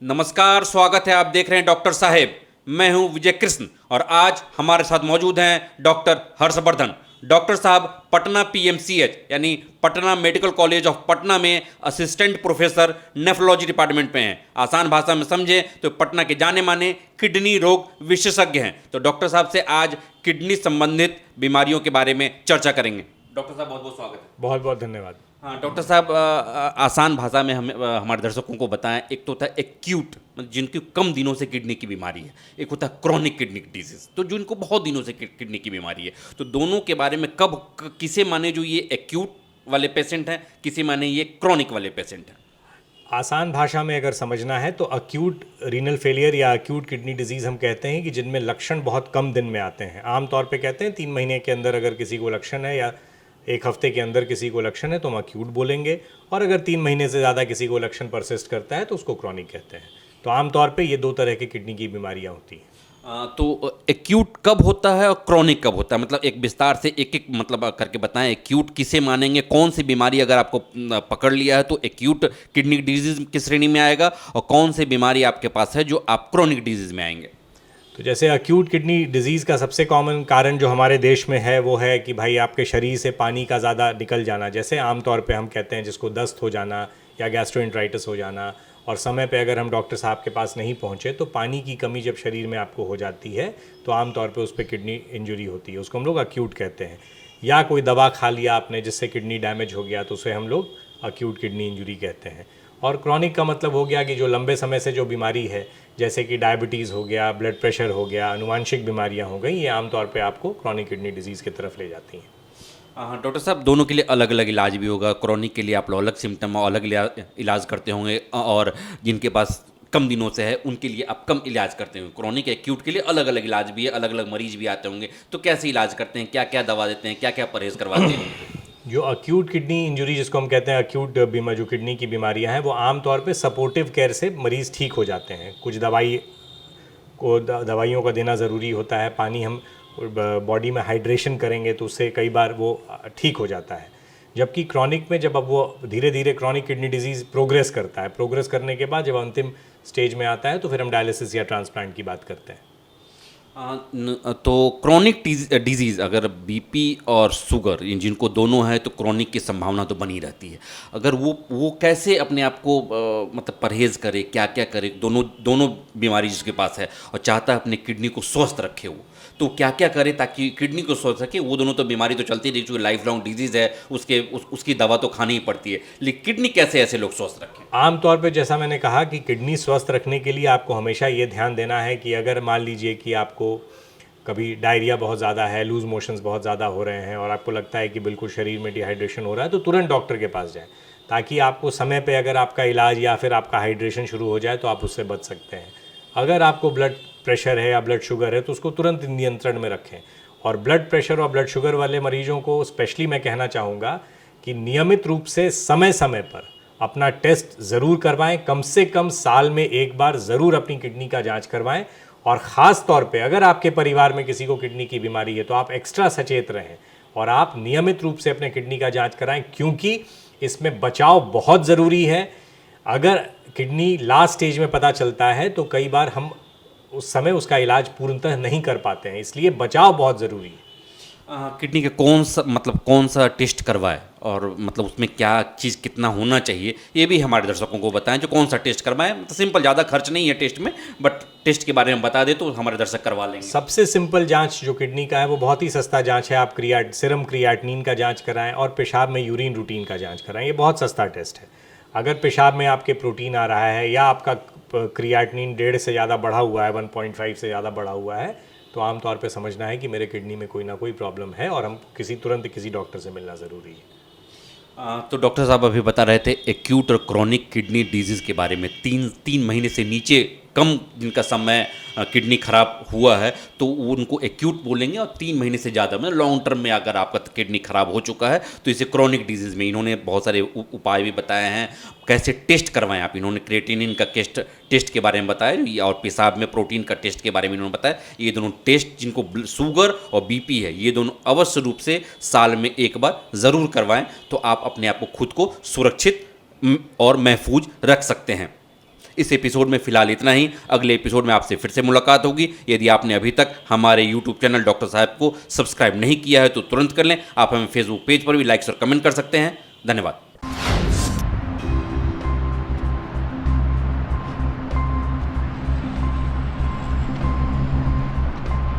नमस्कार, स्वागत है। आप देख रहे हैं डॉक्टर साहेब। मैं हूं विजय कृष्ण और आज हमारे साथ मौजूद हैं डॉक्टर हर्षवर्धन। डॉक्टर साहब पटना पीएमसीएच यानी Patna medical college of Patna में असिस्टेंट प्रोफेसर नेफ्रोलॉजी डिपार्टमेंट में हैं। आसान भाषा में समझें तो पटना के जाने माने किडनी रोग विशेषज्ञ हैं। तो डॉक्टर साहब से आज किडनी संबंधित बीमारियों के बारे में चर्चा करेंगे। डॉक्टर साहब बहुत बहुत स्वागत है। बहुत बहुत धन्यवाद। हाँ डॉक्टर साहब, आसान भाषा में हमें हमारे दर्शकों को बताएं। एक तो होता है एक्यूट, जिनकी कम दिनों से किडनी की बीमारी है। एक होता है क्रॉनिक किडनी डिजीज, तो जिनको बहुत दिनों से किडनी की बीमारी है। तो दोनों के बारे में किसे माने जो ये एक्यूट वाले पेशेंट हैं, किसे माने ये क्रॉनिक वाले पेशेंट हैं। आसान भाषा में अगर समझना है तो अक्यूट रीनल फेलियर या अक्यूट किडनी डिजीज़ हम कहते हैं कि जिनमें लक्षण बहुत कम दिन में आते हैं। आमतौर पे कहते हैं 3 महीने के अंदर अगर किसी को लक्षण है या 1 हफ्ते के अंदर किसी को लक्षण है तो हम अक्यूट बोलेंगे, और अगर 3 महीने से ज़्यादा किसी को लक्षण परसिस्ट करता है तो उसको क्रॉनिक कहते हैं। तो आमतौर पे ये 2 तरह की किडनी की बीमारियाँ होती हैं। तो एक्यूट कब होता है और क्रॉनिक कब होता है, मतलब एक विस्तार से एक एक मतलब करके बताएं। एक्यूट किसे मानेंगे, कौन सी बीमारी अगर आपको पकड़ लिया है तो एक्यूट किडनी डिजीज किस श्रेणी में आएगा, और कौन सी बीमारी आपके पास है जो आप क्रॉनिक डिजीज में आएंगे। तो जैसे अक्यूट किडनी डिजीज़ का सबसे कॉमन कारण जो हमारे देश में है वो है कि भाई आपके शरीर से पानी का ज़्यादा निकल जाना। जैसे आमतौर पे हम कहते हैं जिसको दस्त हो जाना या गैस्ट्रोएंटराइटिस हो जाना, और समय पे अगर हम डॉक्टर साहब के पास नहीं पहुँचे तो पानी की कमी जब शरीर में आपको हो जाती है तो आमतौर पे उस पर किडनी इंजरी होती है, उसको हम लोग अक्यूट कहते हैं। या कोई दवा खा लिया आपने जिससे किडनी डैमेज हो गया तो उसे हम लोग अक्यूट किडनी इंजरी कहते हैं। और क्रॉनिक का मतलब हो गया कि जो लंबे समय से जो बीमारी है, जैसे कि डायबिटीज़ हो गया, ब्लड प्रेशर हो गया, अनुवांशिक बीमारियां हो गई, ये आमतौर पे आपको क्रॉनिक किडनी डिजीज़ की तरफ ले जाती हैं। हाँ डॉक्टर साहब, दोनों के लिए अलग अलग इलाज भी होगा। क्रॉनिक के लिए आप लोग अलग सिम्टम और अलग इलाज करते होंगे, और जिनके पास कम दिनों से है उनके लिए आप कम इलाज करते होंगे। क्रॉनिक एक्यूट के लिए अलग अलग इलाज भी है, अलग अलग मरीज भी आते होंगे। तो कैसे इलाज करते हैं, क्या क्या दवा देते हैं, क्या क्या परहेज करवाते हैं। जो अक्यूट किडनी इंजरी जिसको हम कहते हैं अक्यूट बीमा, जो किडनी की बीमारियां हैं वो आमतौर पे सपोर्टिव केयर से मरीज़ ठीक हो जाते हैं। कुछ दवाइयों का देना ज़रूरी होता है। पानी हम बॉडी में हाइड्रेशन करेंगे तो उससे कई बार वो ठीक हो जाता है। जबकि क्रॉनिक में जब अब वो धीरे धीरे क्रॉनिक किडनी डिजीज़ प्रोग्रेस करता है, प्रोग्रेस करने के बाद जब अंतिम स्टेज में आता है तो फिर हम डायलिसिस या ट्रांसप्लांट की बात करते हैं। तो क्रॉनिक डिजीज़ अगर बीपी और शुगर इन जिनको दोनों है तो क्रॉनिक की संभावना तो बनी रहती है। अगर वो कैसे अपने आप को मतलब परहेज़ करे, क्या क्या करे, दोनों बीमारी जिसके पास है और चाहता है अपने किडनी को स्वस्थ रखे, वो तो क्या क्या करे ताकि किडनी को स्वस्थ रखे। वो दोनों तो बीमारी तो चलती रही, चूँकि लाइफ लॉन्ग डिजीज़ है, उसकी दवा तो खानी ही पड़ती है। लेकिन किडनी कैसे ऐसे लोग स्वस्थ रखें। आमतौर पे जैसा मैंने कहा कि किडनी स्वस्थ रखने के लिए आपको हमेशा ये ध्यान देना है कि अगर मान लीजिए कि आपको कभी डायरिया बहुत ज़्यादा है, लूज़ मोशंस बहुत ज़्यादा हो रहे हैं और आपको लगता है कि बिल्कुल शरीर में डिहाइड्रेशन हो रहा है, तो तुरंत डॉक्टर के पास जाएं, ताकि आपको समय पे अगर आपका इलाज या फिर आपका हाइड्रेशन शुरू हो जाए तो आप उससे बच सकते हैं। अगर आपको ब्लड प्रेशर है या ब्लड शुगर है तो उसको तुरंत नियंत्रण में रखें। और ब्लड प्रेशर और ब्लड शुगर वाले मरीजों को स्पेशली मैं कहना चाहूँगा कि नियमित रूप से समय समय पर अपना टेस्ट ज़रूर करवाएं। कम से कम साल में 1 बार ज़रूर अपनी किडनी का जांच करवाएं। और ख़ास तौर पे अगर आपके परिवार में किसी को किडनी की बीमारी है तो आप एक्स्ट्रा सचेत रहें और आप नियमित रूप से अपने किडनी का जांच कराएं, क्योंकि इसमें बचाव बहुत ज़रूरी है। अगर किडनी लास्ट स्टेज में पता चलता है तो कई बार हम उस समय उसका इलाज पूर्णतः नहीं कर पाते हैं, इसलिए बचाव बहुत ज़रूरी है। किडनी के कौन सा टेस्ट करवाए और मतलब उसमें क्या चीज़ कितना होना चाहिए, ये भी हमारे दर्शकों को बताएं। जो कौन सा टेस्ट करवाएं, मतलब सिंपल, ज़्यादा खर्च नहीं है टेस्ट में, बट टेस्ट के बारे में बता दे तो हमारे दर्शक करवा लेंगे। सबसे सिंपल जांच जो किडनी का है वो बहुत ही सस्ता जांच है। आप सीरम क्रिएटिनिन का जांच कराएं और पेशाब में यूरिन रूटीन का जांच कराएं। ये बहुत सस्ता टेस्ट है। अगर पेशाब में आपके प्रोटीन आ रहा है या आपका क्रिएटिनिन 1.5 से ज़्यादा बढ़ा हुआ है, 1.5 से ज़्यादा बढ़ा हुआ है, तो आमतौर पे समझना है कि मेरे किडनी में कोई ना कोई प्रॉब्लम है और हम तुरंत किसी डॉक्टर से मिलना ज़रूरी है। तो डॉक्टर साहब अभी बता रहे थे एक्यूट और क्रॉनिक किडनी डिजीज़ के बारे में। 3 महीने से नीचे कम जिनका समय किडनी खराब हुआ है तो उनको एक्यूट बोलेंगे, और 3 महीने से ज़्यादा मतलब लॉन्ग टर्म में अगर आपका किडनी खराब हो चुका है तो इसे क्रॉनिक डिजीज़ में। इन्होंने बहुत सारे उपाय भी बताए हैं कैसे टेस्ट करवाएं आप। इन्होंने क्रिएटिनिन का टेस्ट के बारे में बताया और पेशाब में प्रोटीन का टेस्ट के बारे में इन्होंने बताया। ये दोनों टेस्ट जिनको शुगर और बीपी है, ये दोनों अवश्य रूप से साल में 1 बार ज़रूर करवाएं, तो आप अपने आप को खुद को सुरक्षित और महफूज रख सकते हैं। इस एपिसोड में फिलहाल इतना ही। अगले एपिसोड में आपसे फिर से मुलाकात होगी। यदि आपने अभी तक हमारे यूट्यूब चैनल डॉक्टर साहब को सब्सक्राइब नहीं किया है तो तुरंत कर लें। आप हमें फेसबुक पेज पर भी लाइक्स और कमेंट कर सकते हैं। धन्यवाद।